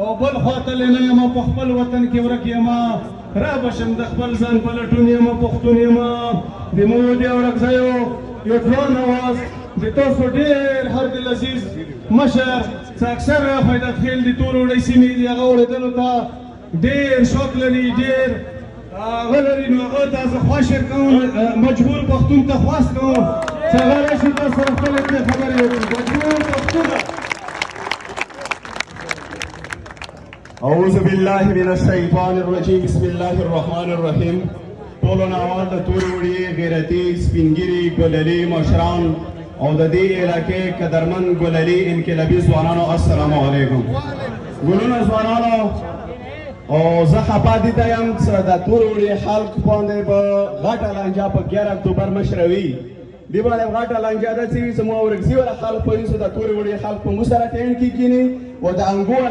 او بل خواته نه یم په خپل وطن کې ورک یم را بشم د خپل ځان په لټون یم پښتون یم د مو د ورک ځایو یو ډرون اواز د تاسو ډېر هر دل عزیز مشر چې اکثر فایده خیل د تور وړي سیمې دي هغه اورېدلو ته ډېر شوق لري ډېر هغه لري نو هغه ته زه خواشر کوم مجبور پښتون ته خواست کوم چې هغه راشي تاسو سره خپلې خبرې وکړي مجبور پښتون. اعوذ بالله من الشیطان الرجیم بسم الله الرحمن الرحیم. ټولو ناوال د تورې وړي غیرتي سپینګیري ګلالي مشران او د دې علاقې قدرمن ګلالي انقلابي ځوانانو السلام علیکم. ګلونه ځوانانو او زه خفه دي ته یم چې د تورې وړي خلک باندې به غټه لانجه په 11 اکتوبر مشروي دې باندې غټه لانجه ده چې زموږ ورکزي ولا خلک په یوسو د تورې وړي خلک په مو سره ټینټ کې کینی او د انګور